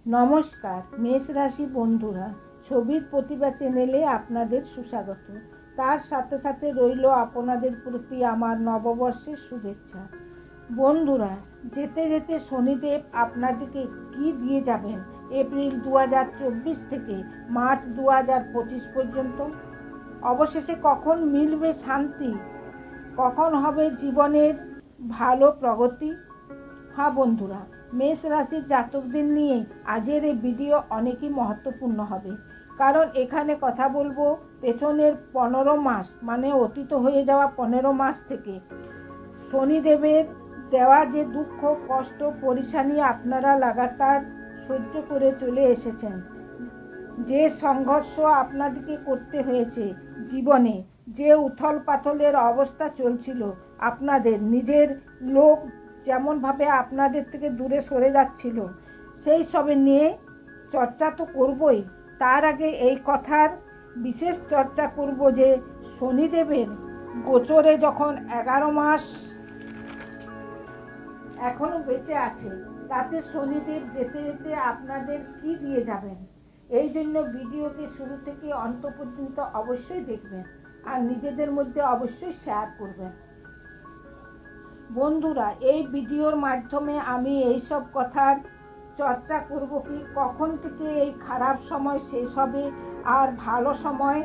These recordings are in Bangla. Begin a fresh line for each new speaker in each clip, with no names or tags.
নমস্কার মেষ রাশি বন্ধুরা, ছবির প্রতিভা চ্যানেলে আপনাদের সুস্বাগত। তার সাথে সাথে রইল আপনাদের প্রতি আমার নববর্ষের শুভেচ্ছা। বন্ধুরা, যেতে যেতে শনিদেব আপনাদেরকে কি দিয়ে যাবেন এপ্রিল 2024 থেকে মার্চ 2025 পর্যন্ত? অবশেষে কখন মিলবে শান্তি? কখন হবে জীবনের ভালো প্রগতি? হ্যাঁ বন্ধুরা, মেষ রাশির জাতকদের নিয়ে আজকের এই ভিডিও অনেকই মহত্বপূর্ণ হবে। কারণ এখানে কথা বলবো পেছনের 15 মাস, মানে অতীত হয়ে যাওয়া 15 মাস থেকে শনিদেবের দেওয়া যে দুঃখ, কষ্ট, পরিশানি আপনারা লাগাতার সহ্য করে চলে এসেছেন, যে সংঘর্ষ আপনাদেরকে করতে হয়েছে জীবনে, যে উথল পাথলের অবস্থা চলছিল, আপনাদের নিজের লোক যেমনভাবে আপনাদের থেকে দূরে সরে যাচ্ছিল, সেই সবে নিয়ে চর্চা তো করবই। তার আগে এই কথার বিশেষ চর্চা করব যে শনিদেবের গোচরে যখন 11 মাস এখনো বেঁচে আছে, তাতে শনিদেব যেতে যেতে আপনাদের কি দিয়ে যাবেন, এই জন্য ভিডিওকে শুরু থেকে অন্ত পর্যন্ত অবশ্যই দেখবেন আর নিজেদের মধ্যে অবশ্যই শেয়ার করবেন। বন্ধুরা, এই ভিডিওর মাধ্যমে আমি এই সব কথার চর্চা করব কি কখন থেকে এই খারাপ সময় শেষ হবে আর ভালো সময়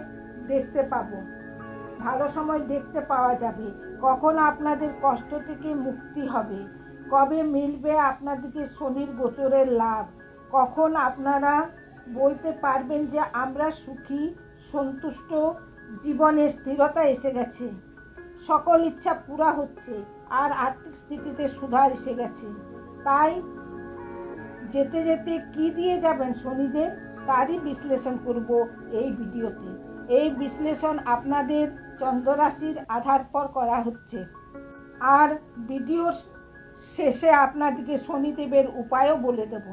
দেখতে পাবো, ভালো সময় দেখতে পাওয়া যাবে, কখন আপনাদের কষ্ট থেকে মুক্তি হবে, কবে মিলবে আপনাদেরকে শনির গোচরের লাভ, কখন আপনারা বলতে পারবেন যে আমরা সুখী, সন্তুষ্ট, জীবনে স্থিরতা এসে গেছে, সকল ইচ্ছা পুরা হচ্ছে আর আর্থিক স্থিতিতে সুধার এসে গেছে। তাই যেতে যেতে কি দিয়ে যাবেন শনিদেব, তারই বিশ্লেষণ করব এই ভিডিওতে। এই বিশ্লেষণ আপনাদের চন্দ্ররাশির আধার পর করা হচ্ছে আর ভিডিওর শেষে আপনাদেরকে শনিদেবের উপায়ও বলে দেব।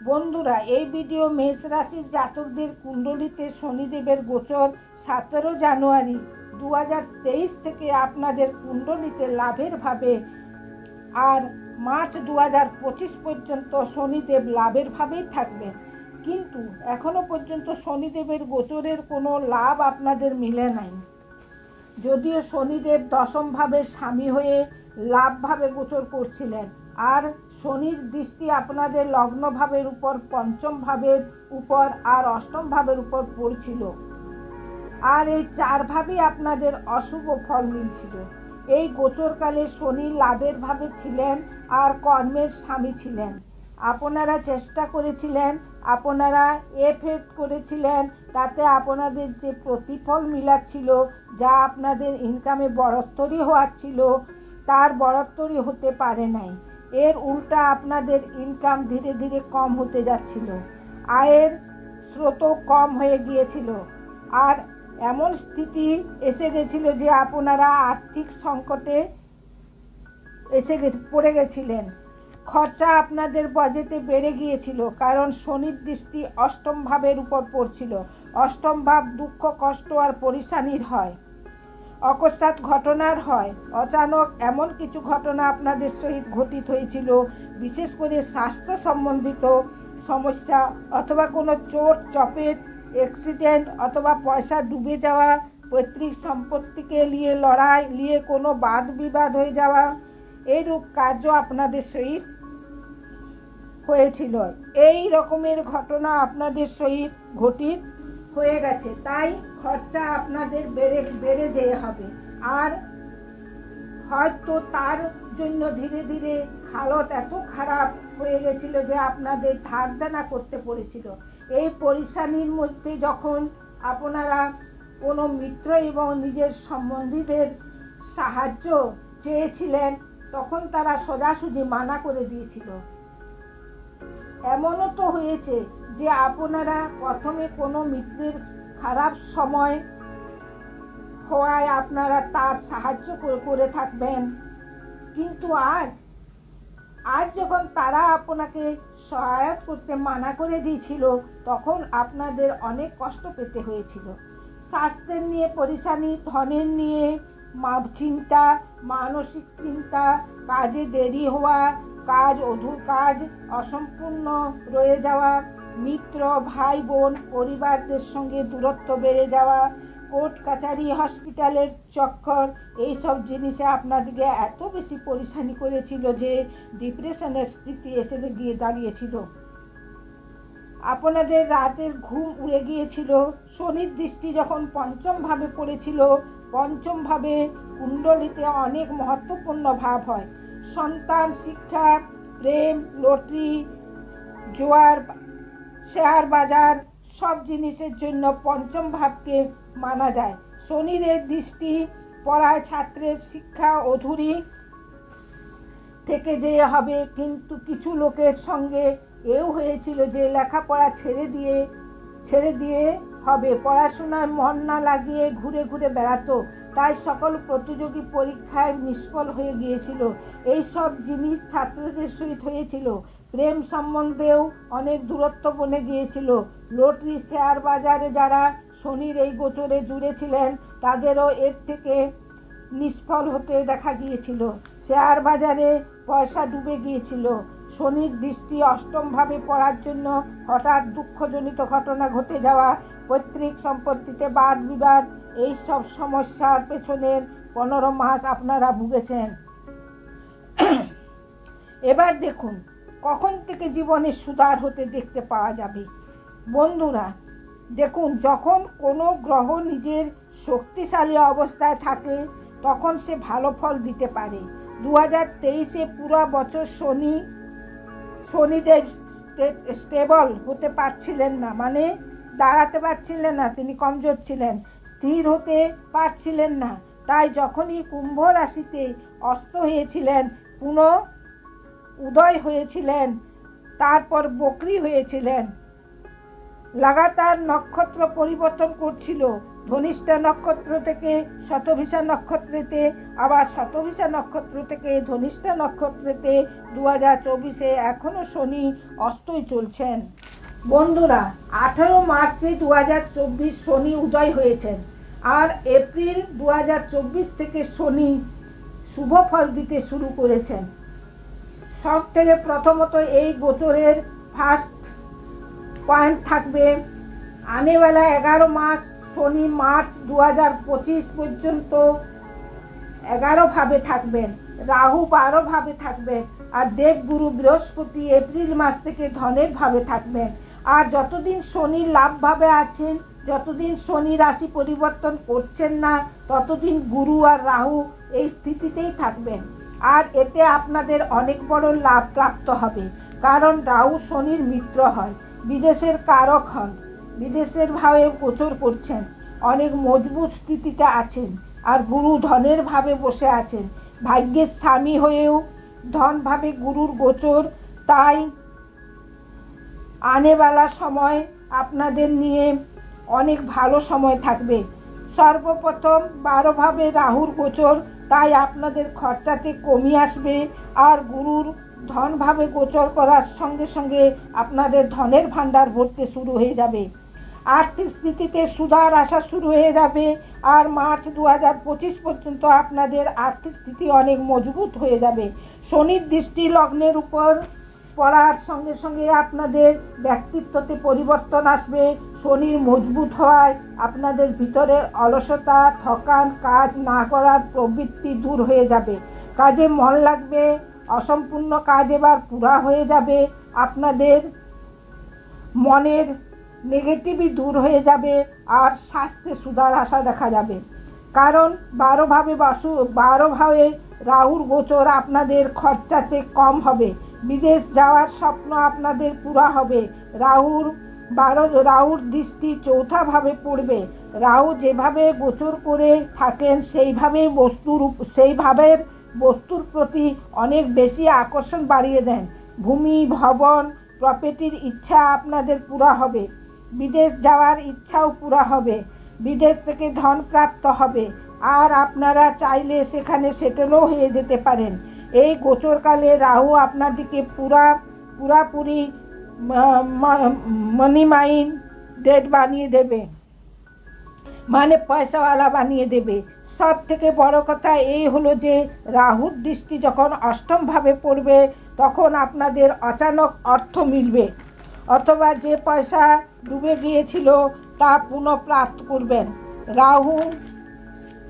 বন্ধুরা, এই ভিডিও মেষ রাশির জাতকদের কুণ্ডলিতে শনিদেবের গোচর 17 জানুয়ারি 2023 থেকে আপনাদের কুণ্ডলিতে লাভের ভাবে আর মার্চ 2025 পর্যন্ত শনিদেব লাভের ভাবেই থাকবেন। কিন্তু এখনো পর্যন্ত শনিদেবের গোচরের কোনো লাভ আপনাদের মিলে নাই। যদিও শনিদেব দশম ভাবের স্বামী হয়ে লাভ ভাবে গোচর করছিলেন, আর শনির দৃষ্টি আপনাদের লগ্ন ভাবের উপর, পঞ্চম ভাবের উপর আর অষ্টম ভাবের উপর পড়ছিল, আর এই 4 ভাবেই আপনাদের অশুভ ফল মিলছিল। এই গোচরকালে শনি লাভের ভাবে ছিলেন আর কর্মের স্বামী ছিলেন। আপনারা চেষ্টা করেছিলেন, আপনারা এফেক্ট করেছিলেন, তাতে আপনাদের যে প্রতিফল মিলাচ্ছিল, যা আপনাদের ইনকামে বড়ত্বরি হওয়াচ্ছিল, তার বড়ত্বরি হতে পারে নাই। এর উল্টা আপনাদের ইনকাম ধীরে ধীরে কম হতে যাচ্ছিল, আয়ের স্রোতও কম হয়ে গিয়েছিল, আর এমন স্থিতি এসে গেছিল যে আপনারা আর্থিক সংকটে পড়ে গেছিলেন। খরচা আপনাদের বাজেটে বেড়ে গিয়েছিল, কারণ শনির দৃষ্টি অষ্টম ভাবের উপর পড়ছিল। অষ্টম ভাব দুঃখ, কষ্ট আর পরিশানির হয়, অকস্মাৎ ঘটনার হয়। অচানক এমন কিছু ঘটনা আপনাদের সহিত ঘটিত হয়েছিল, বিশেষ করে স্বাস্থ্য সম্বন্ধিত সমস্যা, অথবা কোনো চোট চপেট, অ্যাক্সিডেন্ট, অথবা পয়সা ডুবে যাওয়া, পৈতৃক সম্পত্তিকে নিয়ে লড়াই, নিয়ে কোনো বাদ বিবাদ হয়ে যাওয়া, এইরূপ কার্য আপনাদের সহিত হয়েছিল। এই রকমের ঘটনা আপনাদের সহিত ঘটিত হয়ে গেছে, তাই খরচা আপনাদের বেড়ে যেতে হবে। আর হয়তো তার জন্য ধীরে ধীরে হালত এত খারাপ হয়ে গেছিল যে আপনাদের ধার দেনা করতে পড়েছিল। এই পরিশানির মধ্যে যখন আপনারা কোনো মিত্র এবং নিজের সম্বন্ধীদের সাহায্য চেয়েছিলেন, তখন তারা সোজাসুজি মানা করে দিয়েছিল। এমনও তো হয়েছে যে আপনারা প্রথমে কোনো মিত্রের খারাপ সময় হওয়ায় আপনারা তার সাহায্য করে থাকবেন, কিন্তু আজ যখন তারা আপনাকে সহায়তা করতে মানা করে দিয়েছিল, তখন আপনাদের অনেক কষ্ট পেতে হয়েছিল। স্বাস্থ্যের নিয়ে পরিশানি, ধনের নিয়ে চিন্তা, মানসিক চিন্তা, কাজে দেরি হওয়া, কাজ, অধুর কাজ, অসম্পূর্ণ রয়ে যাওয়া, মিত্র, ভাই বোন, পরিবারদের সঙ্গে দূরত্ব বেড়ে যাওয়া, কোর্ট কাচারি, হসপিটালের চক্কর, এইসব জিনিসে আপনাদেরকে এত বেশি পরেশানি করেছিল যে ডিপ্রেশনের স্থিতি এসে গিয়ে দাঁড়িয়েছিল। আপনাদের রাতের ঘুম উড়ে গিয়েছিল। শনির দৃষ্টি যখন পঞ্চম ভাবে পড়েছিল, পঞ্চম ভাবে কুণ্ডলিতে অনেক মহত্বপূর্ণ ভাব হয়। সন্তান, শিক্ষা, প্রেম, লটারি, জোয়ার, শেয়ার বাজার, সব জিনিসের জন্য পঞ্চম ভাবকে মানা যায়। শনির দৃষ্টি পড়ায় ছাত্রের শিক্ষা অধুরি থেকে যে হবে, কিন্তু কিছু লোকের সঙ্গে এও হয়েছিল যে লেখাপড়া ছেড়ে দিয়ে হবে, পড়াশোনায় মন না লাগিয়ে ঘুরে ঘুরে বেড়াতো, তাই সকল প্রতিযোগী পরীক্ষায় নিষ্ফল হয়ে গিয়েছিল। এই সব জিনিস ছাত্রদের সহিত হয়েছিল। প্রেম সম্বন্ধেও অনেক দূরত্ব বনে গিয়েছিল। লটারি, শেয়ার বাজারে যারা শনির এই গোচরে জুড়েছিলেন তাদেরও এর থেকে নিষ্ফল হতে দেখা গিয়েছিল। শেয়ার বাজারে পয়সা ডুবে গিয়েছিল। শনির দৃষ্টি অষ্টম ভাবে পড়ার জন্য হঠাৎ দুঃখজনিত ঘটনা ঘটে যাওয়া, পৈতৃক সম্পত্তিতে বাদ বিবাদ, এই সব সমস্যার পেছনের 15 মাস আপনারা ভুগেছেন। এবার দেখুন কখন থেকে জীবনে সুধার হতে দেখতে পাওয়া যাবে। বন্ধুরা দেখুন, যখন কোনো গ্রহ নিজের শক্তিশালী অবস্থায় থাকে তখন সে ভালো ফল দিতে পারে। 2023-এ পুরো বছর শনিদেব স্টেবল হতে পারছিলেন না, মানে দাঁড়াতে পারছিলেন না, তিনি কমজোর ছিলেন, স্থির হতে পারছিলেন না। তাই যখনই কুম্ভ রাশিতে অস্ত হয়েছিলেন, পুনঃ উদয় হয়েছিলেন, তারপর বকরি হয়েছিলেন, লাগাতার নক্ষত্র পরিবর্তন করছিল। ধনিষ্ঠা নক্ষত্র থেকে শতভিষা নক্ষত্রেতে, আবার শতভিষা নক্ষত্র থেকে ধনিষ্ঠা নক্ষত্রেতে 2024-এ এখনো শনি অস্তই চলছেন। বন্ধুরা 18 মার্চে 2024 শনি উদয় হয়েছেন, আর এপ্রিল 2024 থেকে শনি শুভ ফল দিতে শুরু করেছেন। সব থেকে প্রথমত এই গোচরের ফার্স্ট পয়েন্ট থাকবে আনেওয়ালা 11 মাস শনি মার্চ 2025 পর্যন্ত 11 ভাবে থাকবেন, রাহু 12 ভাবে থাকবেন, আর দেবগুরু বৃহস্পতি এপ্রিল মাস থেকে ধনের ভাবে থাকবেন। আর যতদিন শনি লাভ ভাবে আছেন, যতদিন শনি রাশি পরিবর্তন করছেন না, ততদিন গুরু আর রাহু এই স্থিতিতেই থাকবেন। আর এতে আপনাদের অনেক বড় লাভ প্রাপ্ত হবে, কারণ রাহু শনির মিত্র হয়, বিদেশের কারক হন, বিদেশের ভাবে গোচর করছেন, অনেক মজবুত স্থিতিতে আছেন। আর গুরু ধনের ভাবে বসে আছেন, ভাগ্যের স্বামী হয়েও ধন ভাবে গুরুর গোচর। তাই আনেওয়ালা সময় আপনাদের নিয়ে অনেক ভালো সময় থাকবে। সর্বপ্রথম 12 ভাবে রাহুর গোচর, তাই আপনাদের খরচাতে কমে আসবে। আর গুরুর ধন ভাবে গোচর করার সঙ্গে সঙ্গে আপনাদের ধনের ভাণ্ডার ভরতে শুরু হয়ে যাবে, আর্থিক স্থিতিতে সুধার আসা শুরু হয়ে যাবে। আর মার্চ 2025 পর্যন্ত আপনাদের আর্থিক স্থিতি অনেক মজবুত হয়ে যাবে। শনির দৃষ্টি লগ্নের উপর পড়ার সঙ্গে সঙ্গে আপনাদের ব্যক্তিত্বতে পরিবর্তন আসবে। শনির মজবুত হওয়ায় আপনাদের ভিতরের অলসতা, থকান, কাজ না করার প্রবৃত্তি দূর হয়ে যাবে, কাজে মন লাগবে, অসম্পূর্ণ কাজ এবার পুরা হয়ে যাবে, আপনাদের মনের নেগেটিভই দূর হয়ে যাবে, আর স্বাস্থ্যে সুধার আশা দেখা যাবে। কারণ 12 ভাবে রাহুর গোচর, আপনাদের খরচাতে কম হবে, বিদেশ যাওয়ার স্বপ্ন আপনাদের পুরা হবে। রাহুর দৃষ্টি চৌথা ভাবে পড়বে। রাহু যেভাবে গোচর করে থাকেন সেইভাবে বস্তুর প্রতি অনেক বেশি আকর্ষণ বাড়িয়ে দেন। ভূমি, ভবন, প্রপার্টির ইচ্ছা আপনাদের পুরা হবে, বিদেশ যাওয়ার ইচ্ছাও পুরা হবে, বিদেশ থেকে ধন প্রাপ্ত হবে, আর আপনারা চাইলে সেখানে সেটেলও হয়ে যেতে পারেন। এই গোচরকালে রাহু আপনাদেরকে পুরাপুরি মানি মাইন্ডেড বানিয়ে দেবে, মানে পয়সাওয়ালা বানিয়ে দেবে। সব থেকে বড় কথা এই হলো যে রাহুর দৃষ্টি যখন অষ্টম ভাবে পড়বে তখন আপনাদের অচানক অর্থ মিলবে, অথবা যে পয়সা ডুবে গিয়েছিল তা পুনঃপ্রাপ্ত করবেন। রাহু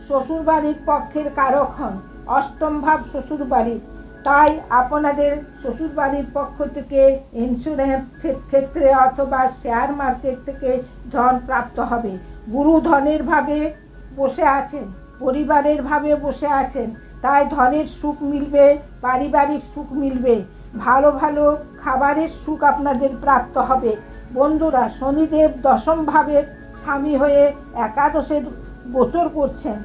শ্বশুরবাড়ির পক্ষের কারক হন, অষ্টম ভাব শ্বশুরবাড়ির। তাই আপনাদের শ্বশুরবাড়ির পক্ষ থেকে ইন্স্যুরেন্স ক্ষেত্রে অথবা শেয়ার মার্কেট থেকে ধন প্রাপ্ত হবে। গুরু ধনের ভাবে বসে আছেন, পরিবারের ভাবে বসে আছেন, তাই ধনের সুখ মিলবে, পারিবারিক সুখ মিলবে, ভালো ভালো খাবারের সুখ আপনাদের প্রাপ্ত হবে। বন্ধুরা, শনিদেব দশম ভাবের স্বামী হয়ে একাদশে গোচর করছেন,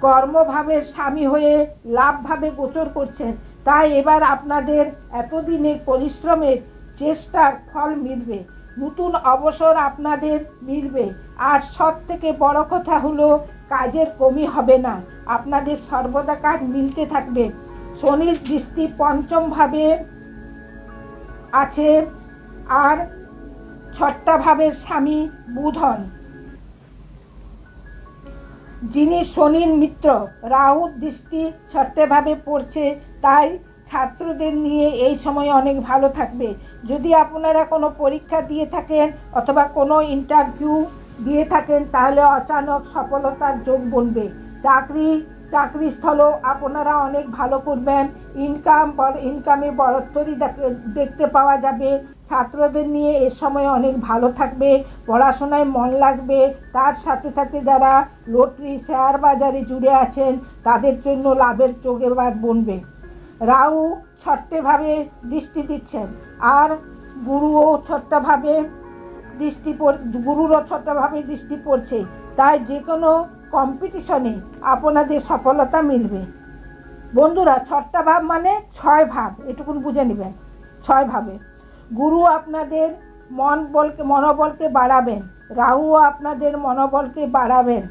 কর্মভাবের স্বামী হয়ে লাভভাবে গোচর করছেন। তাই এবার আপনাদের এতদিনের পরিশ্রমের চেষ্টার ফল মিলবে, নতুন অবসর আপনাদের মিলবে। আর সব থেকে বড় কথা হলো কাজের কমি হবে না, আপনাদের সর্বদা কাজ মিলতে থাকবে। শনির দৃষ্টি পঞ্চম ভাবে আছে, আর ছটা ভাবের স্বামী বুধ হন, যিনি শনির মিত্র। রাহুর দৃষ্টি ছটে ভাবে পড়ছে, তাই ছাত্রদের নিয়ে এই সময় অনেক ভালো থাকবে। যদি আপনারা কোনো পরীক্ষা দিয়ে থাকেন অথবা কোনো ইন্টারভিউ দিয়ে থাকেন, তাহলে অচানক সফলতার যোগ বনবে। চাকরিস্থলও আপনারা অনেক ভালো করবেন, ইনকামে বড়ত্বরি দেখতে পাওয়া যাবে। ছাত্রদের নিয়ে এ সময় অনেক ভালো থাকবে, পড়াশোনায় মন লাগবে। তার সাথে সাথে যারা লটারি শেয়ার বাজারে জুড়ে আছেন, তাদের জন্য লাভের যোগ এবার বনবে। রাহু ছট্টেভাবে দৃষ্টি দিচ্ছেন, আর গুরুরও ছট্টভাবে দৃষ্টি পড়ছে। তাই যে কোনো কম্পিটিশনে আপনাদের সফলতা মিলবে। বন্ধুরা, ছট্টা ভাব মানে 6 ভাব, এটুকুন বুঝে নেবেন। 6 ভাবে গুরু আপনাদের মনোবলকে বাড়াবেন, রাহুও আপনাদের মনোবলকে বাড়াবেন।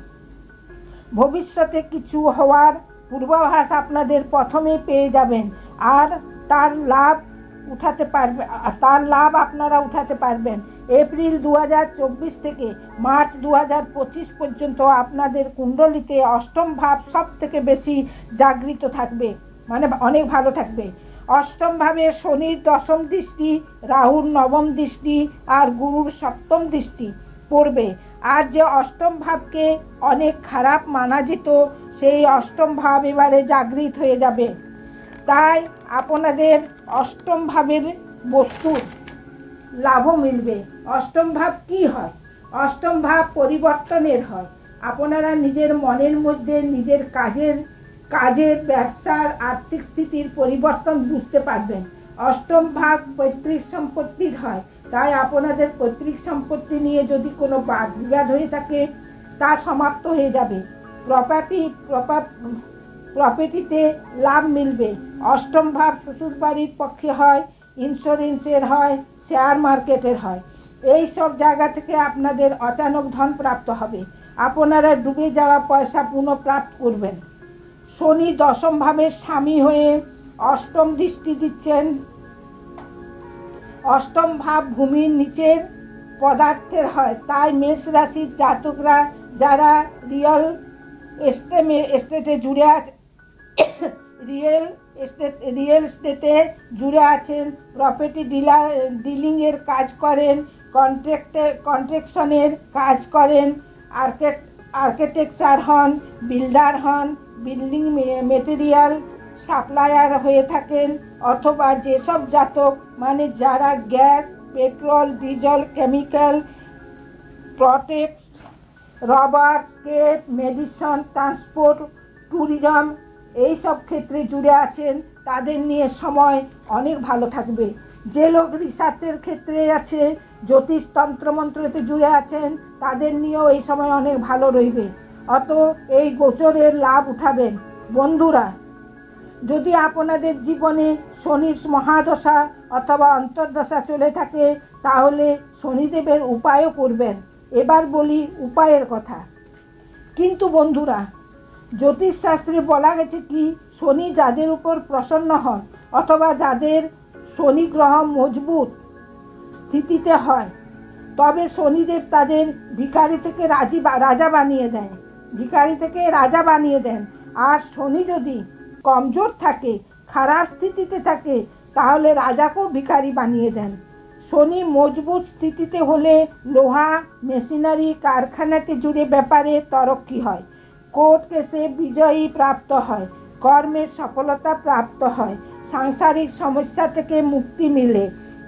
ভবিষ্যতে কিছু হওয়ার পূর্বাভাস আপনাদের প্রথমেই পেয়ে যাবেন, আর তার লাভ আপনারা উঠাতে পারবেন। এপ্রিল 2024 থেকে মার্চ 2025 পর্যন্ত আপনাদের কুণ্ডলিতে অষ্টম ভাব সব থেকে বেশি জাগৃত থাকবে, মানে অনেক ভালো থাকবে। অষ্টম ভাবে শনির দশম দৃষ্টি, রাহুর নবম দৃষ্টি আর গুরুর সপ্তম দৃষ্টি পড়বে। আর যে অষ্টম ভাবকে অনেক খারাপ মানা যেত, সেই অষ্টম ভাব এবারে জাগৃত হয়ে যাবে। তাই আপনাদের অষ্টম ভাবের বস্তুর লাভও মিলবে। অষ্টম ভাব কি হয়? অষ্টম ভাব পরিবর্তনের হয়। আপনারা নিজের মনের মধ্যে নিজের কাজের ব্যবসার আর্থিক স্থিতির পরিবর্তন বুঝতে পারবেন। অষ্টম ভাব পৈতৃক সম্পত্তির হয়, তাই আপনাদের পৈতৃক সম্পত্তি নিয়ে যদি কোনো বাদ বিবাদ হয়ে থাকে, তা সমাপ্ত হয়ে যাবে। প্রপার্টিতে লাভ মিলবে। অষ্টম ভাব শ্বশুরবাড়ির পক্ষে হয়, ইন্স্যুরেন্সের হয়, শেয়ার মার্কেটের হয়। এই সব জায়গা থেকে আপনাদের অচানক ধন প্রাপ্ত হবে, আপনারা ডুবে যাওয়া পয়সা পুনঃপ্রাপ্ত করবেন। শনি দশম ভাবের স্বামী হয়ে অষ্টম দৃষ্টি দিচ্ছেন। অষ্টম ভাব ভূমির নিচের পদার্থের হয়, তাই মেষ রাশির জাতকরা যারা রিয়েল এস্টেটে জুড়ে আছে, রিয়েল এস্টেটে জুড়ে আছেন, প্রপার্টি ডিলিংয়ের কাজ করেন, কন্ট্রাকশনের কাজ করেন, আর্কিটেকচার হন, বিল্ডার হন, বিল্ডিং মেটেরিয়াল সাপ্লায়ার হয়ে থাকেন, অথবা যেসব জাতক মানে যারা gas, petrol, diesel, chemical, protect, rubber, স্কেপ, মেডিসিন, ট্রান্সপোর্ট, ট্যুরিজম এই সব ক্ষেত্রে জুড়ে আছেন, তাদের নিয়ে সময় অনেক ভালো থাকবে। যে লোক রিসার্চের ক্ষেত্রে আছে, জ্যোতিষ তন্ত্রমন্ত্রতে জুড়ে আছেন, তাদের নিয়েও এই সময় অনেক ভালো রইবে। অত এই গোচরের লাভ উঠাবেন। বন্ধুরা, যদি আপনাদের জীবনে শনির মহাদশা অথবা অন্তর্দশা চলে থাকে, তাহলে শনিদেবের উপায়ও করবেন। এবার বলি উপায়ের কথা। কিন্তু বন্ধুরা, জ্যোতিষশাস্ত্রে বলা গেছে কি, শনি যাদের উপর প্রসন্ন হন অথবা যাদের শনি গ্রহ মজবুত স্থিতিতে হয়, তবে শনিদেব তাদের ভিখারি থেকে রাজা বানিয়ে দেন। আর শনি যদি কমজোর থাকে, খারাপ স্থিতিতে থাকে তাহলে রাজাকেও ভিখারি বানিয়ে দেন। শনি মজবুত স্থিতিতে হলে লোহা, মেশিনারি, কারখানাটি জুড়ে ব্যাপারে তরক্কি হয়, কোর্ট কেসে বিজয়ী প্রাপ্ত হয়, কর্মের সফলতা প্রাপ্ত হয়, সাংসারিক সমস্যা থেকে মুক্তি মিলে।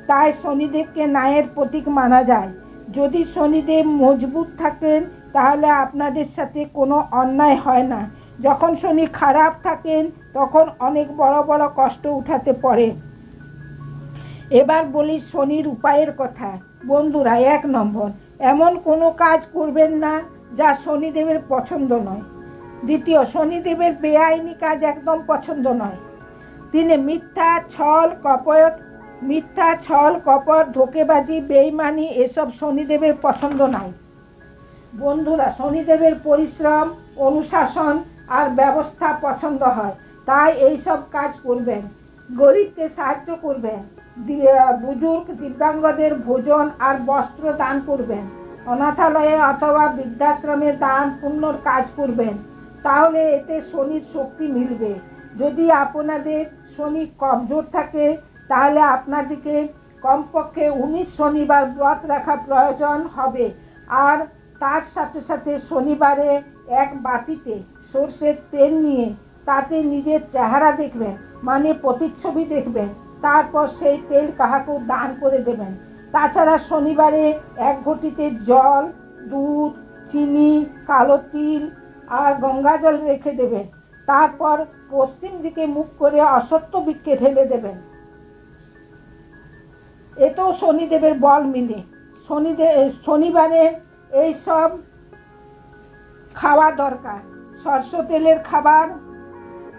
তাই শনিদেবকে ন্যায়ের প্রতীক মানা যায়। যদি শনিদেব মজবুত থাকেন তাহলে আপনাদের সাথে কোনো অন্যায় হয় না। যখন শনি খারাপ থাকেন তখন অনেক বড় বড় কষ্ট উঠাতে পারে। এবার বলি শনির উপায়ের কথা। বন্ধুরা, 1 নম্বর, এমন কোনো কাজ করবেন না যা শনিদেবের পছন্দ নয়। দ্বিতীয়, শনিদেবের বেআইনি কাজ একদম পছন্দ নয়। 3, মিথ্যা, ছল, কপট, ধোঁকেবাজি, বেইমানি এসব শনিদেবের পছন্দ নয়। বন্ধুরা, শনিদেবের পরিশ্রম, অনুশাসন আর ব্যবস্থা পছন্দ হয়, তাই এইসব কাজ করবেন। গরিবকে সাহায্য করবেন, বুজুর্গ দিব্যাঙ্গদের ভোজন আর বস্ত্র দান করবেন, অনাথালয়ে অথবা বৃদ্ধাশ্রমে দান পুণ্যর কাজ করবেন, তাহলে এতে শনির শক্তি মিলবে। যদি আপনাদের শনি কমজোর থাকে তাহলে আপনাদেরকে কমপক্ষে 19 শনিবার ব্রত রাখা প্রয়োজন হবে। আর তার সাথে সাথে শনিবারে 1 বাটিতে সরষের তেল নিয়ে তাতে নিজের চেহারা দেখবেন, মানে প্রতিচ্ছবি দেখবেন, তারপর সেই তেল কাহাকেও দান করে দেবেন। তাছাড়া শনিবারে 1 ঘটিতে জল, দুধ, চিনি, কালো তিল আর গঙ্গা জল রেখে দেবেন। তারপর পশ্চিম দিকে মুখ করে অশ্বত্থ বৃক্ষে ঢেলে দেবেন। এতেও শনিদেবের বল মিলে। শনিবারে এই সব খাওয়া দরকার। সরষে তেলের খাবার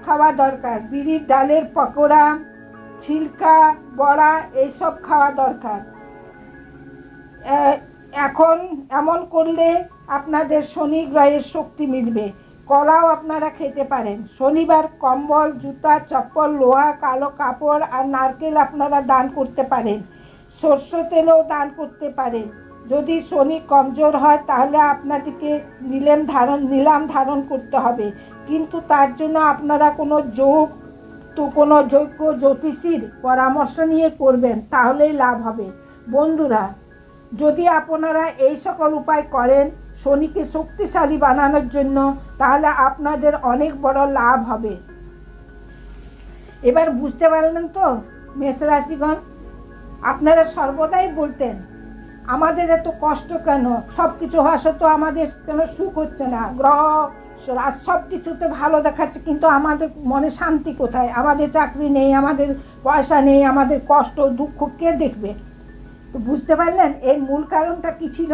খাওয়া দরকার, বিড়ির ডালের পকোড়া, ছিলকা, বড়া এইসব খাওয়া দরকার। এখন এমন করলে আপনাদের শনি গ্রহের শক্তি মিলবে। কলাও আপনারা খেতে পারেন। শনিবার কম্বল, জুতা, চপ্পল, লোহা, কালো কাপড় আর নারকেল আপনারা দান করতে পারেন। সরষে তেলও দান করতে পারেন। যদি শনি কমজোর হয় তাহলে আপনাদেরকে নিলাম ধারণ করতে হবে, কিন্তু তার জন্য আপনারা কোনো যোগ্য জ্যোতিষীর পরামর্শ নিয়ে করবেন, তাহলেই লাভ হবে। বন্ধুরা, যদি আপনারা এই সকল উপায় করেন শনিকে শক্তিশালী বানানোর জন্য, তাহলে আপনাদের অনেক বড় লাভ হবে। এবার বুঝতে পারলেন তো মেষ রাশিগণ? আপনারা সর্বদাই বলতেন আমাদের এত কষ্ট কেন, সব কিছু হওয়া সত্ত্বেও আমাদের কেন সুখ হচ্ছে না, গ্রহ সব কিছুতে ভালো দেখাচ্ছে, কিন্তু আমাদের মনে শান্তি কোথায়? আমাদের চাকরি নেই, আমাদের পয়সা নেই, আমাদের কষ্ট দুঃখ কে দেখবে? তো বুঝতে পারলেন এর মূল কারণটা কি ছিল?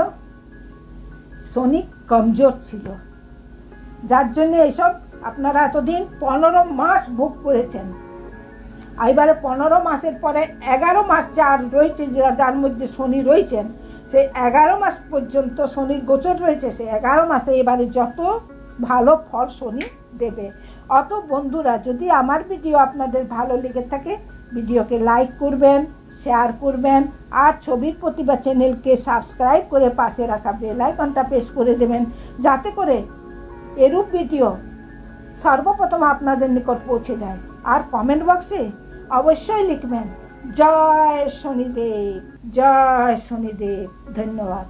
শনি কমজোর ছিল, যার জন্য এইসব আপনারা এতদিন 15 মাস ভোগ করেছেন। এবারে 15 মাসের পরে 11 মাস যার রয়েছে, যার মধ্যে শনি রয়েছেন, সেই 11 মাস পর্যন্ত শনির গোচর রয়েছে। সেই 11 মাসে এবারে যত ভালো ফল শনি দেবে। অত বন্ধুরা, যদি আমার ভিডিও আপনাদের ভালো লেগে থাকে ভিডিওকে লাইক করবেন, শেয়ার করবেন আর ছবির প্রতিভা চ্যানেলকে সাবস্ক্রাইব করে পাশে রাখা বেল আইকনটা প্রেস করে দেবেন, যাতে করে এরূপ ভিডিও সর্বপ্রথম আপনাদের নিকট পৌঁছে যায়। আর কমেন্ট বক্সে অবশ্যই লিখবেন জয় শনিদেব, জয় শনিদেব। ধন্যবাদ।